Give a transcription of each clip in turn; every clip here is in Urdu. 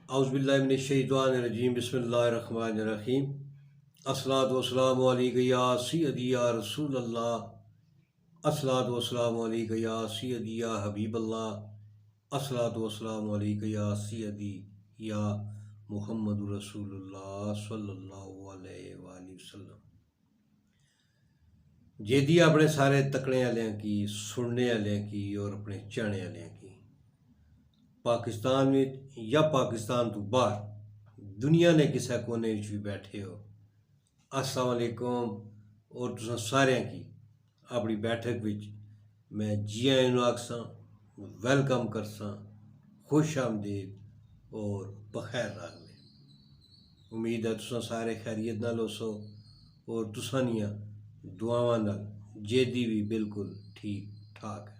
اعوذ باللہ من الشیطان الرجیم بسم اللہ الرحمن الرحیم الصلاۃ والسلام علیکہ یا سیدی یا رسول اللہ الصلاۃ والسلام علیکہ یا سیدی یا حبیب اللہ الصلاۃ والسلام علیکہ یا سیدی یا محمد رسول اللہ صلی اللہ علیہ وآلہ وسلم۔ جیدی اپنے سارے تکنے والوں کی، سننے والوں کی اور اپنے چاہنے والوں کی، پاکستان میں یا پاکستان تو باہر دنیا نے کسے کونے بھی بیٹھے ہو، السلام علیکم اور تساں سارے کی اپنی بیٹھک وچ میں جی آئیں نو آکساں، ویلکم کرساں، خوش آمدید اور بخیر راغلے۔ امید ہے تساں سارے خیریت نال ہوسو اور تساں نیاں دعاواں نال جیدی بھی بالکل ٹھیک ٹھاک ہے۔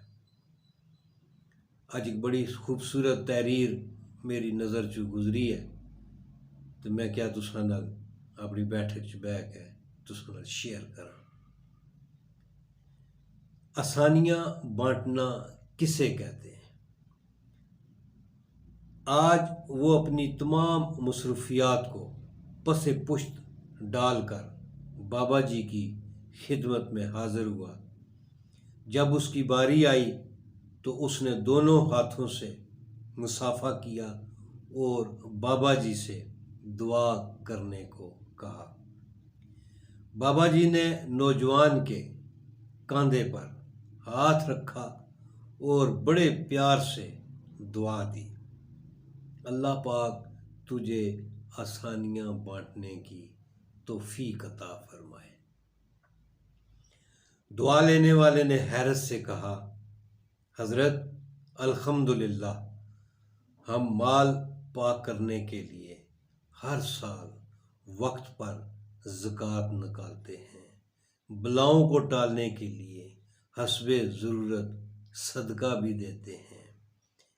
اج ایک بڑی خوبصورت تحریر میری نظر چ گزری ہے تو میں کیا تساں نال اپنی بیٹھک چ بہ کے تساں نال شیئر کراں۔ آسانیاں بانٹنا کسے کہتے ہیں؟ آج وہ اپنی تمام مصروفیات کو پس پشت ڈال کر بابا جی کی خدمت میں حاضر ہوا۔ جب اس کی باری آئی تو اس نے دونوں ہاتھوں سے مصافحہ کیا اور بابا جی سے دعا کرنے کو کہا۔ بابا جی نے نوجوان کے کاندھے پر ہاتھ رکھا اور بڑے پیار سے دعا دی، اللہ پاک تجھے آسانیاں بانٹنے کی توفیق عطا فرمائے۔ دعا لینے والے نے حیرت سے کہا، حضرت الحمدللہ، ہم مال پاک کرنے کے لیے ہر سال وقت پر زکوٰۃ نکالتے ہیں، بلاؤں کو ٹالنے کے لیے حسب ضرورت صدقہ بھی دیتے ہیں،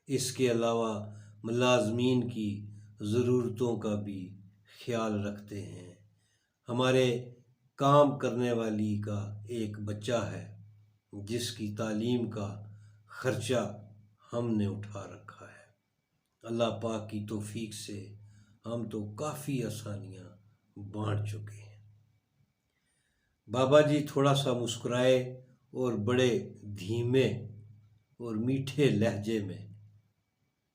اس کے علاوہ ملازمین کی ضرورتوں کا بھی خیال رکھتے ہیں۔ ہمارے کام کرنے والی کا ایک بچہ ہے جس کی تعلیم کا خرچہ ہم نے اٹھا رکھا ہے۔ اللہ پاک کی توفیق سے ہم تو کافی آسانیاں بانٹ چکے ہیں۔ بابا جی تھوڑا سا مسکرائے اور بڑے دھیمے اور میٹھے لہجے میں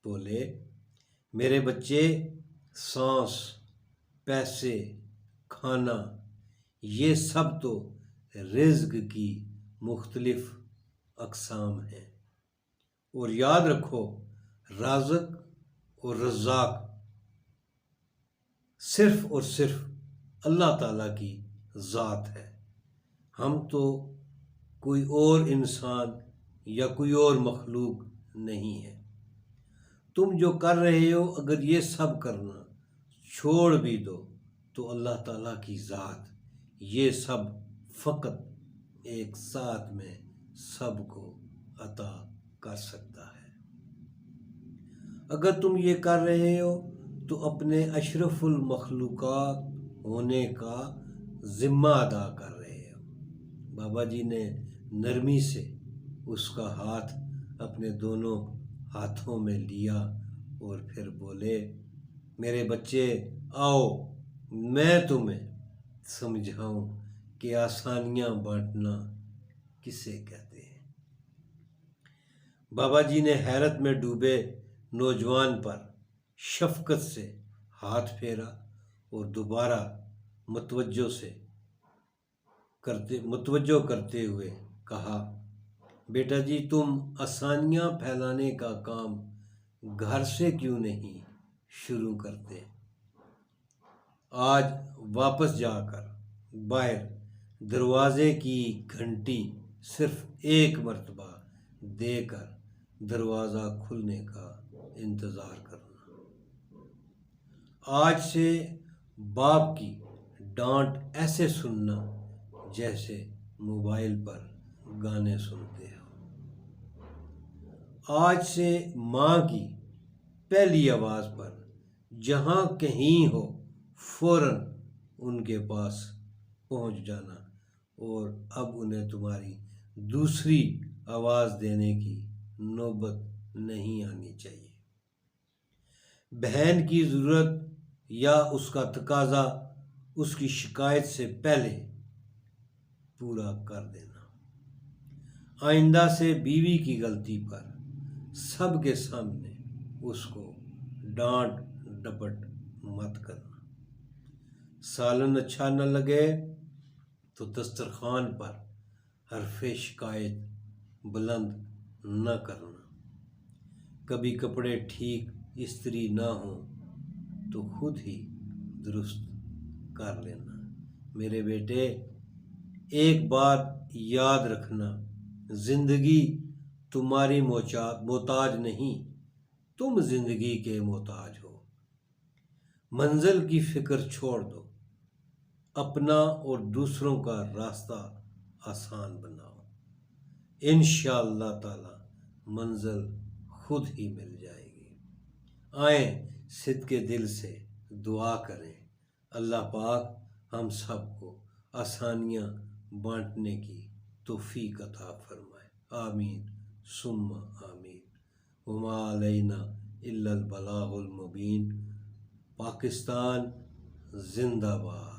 بولے، میرے بچے، سانس، پیسے، کھانا، یہ سب تو رزق کی مختلف اقسام ہیں، اور یاد رکھو رازق اور رزاق صرف اور صرف اللہ تعالیٰ کی ذات ہے۔ ہم تو کوئی اور انسان یا کوئی اور مخلوق نہیں ہے۔ تم جو کر رہے ہو اگر یہ سب کرنا چھوڑ بھی دو تو اللہ تعالیٰ کی ذات یہ سب فقط ایک ساتھ میں سب کو عطا کر سکتا ہے۔ اگر تم یہ کر رہے ہو تو اپنے اشرف المخلوقات ہونے کا ذمہ ادا کر رہے ہو۔ بابا جی نے نرمی سے اس کا ہاتھ اپنے دونوں ہاتھوں میں لیا اور پھر بولے، میرے بچے آؤ میں تمہیں سمجھاؤں کہ آسانیاں بانٹنا کسے کہتے ہیں۔ بابا جی نے حیرت میں ڈوبے نوجوان پر شفقت سے ہاتھ پھیرا اور دوبارہ متوجہ کرتے ہوئے کہا، بیٹا جی، تم آسانیاں پھیلانے کا کام گھر سے کیوں نہیں شروع کرتے؟ آج واپس جا کر باہر دروازے کی گھنٹی صرف ایک مرتبہ دے کر دروازہ کھلنے کا انتظار کرنا۔ آج سے باپ کی ڈانٹ ایسے سننا جیسے موبائل پر گانے سنتے ہو۔ آج سے ماں کی پہلی آواز پر جہاں کہیں ہو فوراً ان کے پاس پہنچ جانا، اور اب انہیں تمہاری دوسری آواز دینے کی نوبت نہیں آنی چاہیے۔ بہن کی ضرورت یا اس کا تقاضا اس کی شکایت سے پہلے پورا کر دینا۔ آئندہ سے بیوی کی غلطی پر سب کے سامنے اس کو ڈانٹ ڈپٹ مت کرنا۔ سالن اچھا نہ لگے تو دسترخوان پر حرف شکایت بلند نہ کرنا۔ کبھی کپڑے ٹھیک استری نہ ہوں تو خود ہی درست کر لینا۔ میرے بیٹے، ایک بات یاد رکھنا، زندگی تمہاری محتاج نہیں، تم زندگی کے محتاج ہو۔ منزل کی فکر چھوڑ دو، اپنا اور دوسروں کا راستہ آسان بناؤ۔ انشاءاللہ تعالی منزل خود ہی مل جائے گی۔ آئیں صدقے دل سے دعا کریں، اللہ پاک ہم سب کو آسانیاں بانٹنے کی توفیق عطا فرمائے۔ آمین ثم آمین۔ وما علینا الا البلاغ المبین۔ پاکستان زندہ باد۔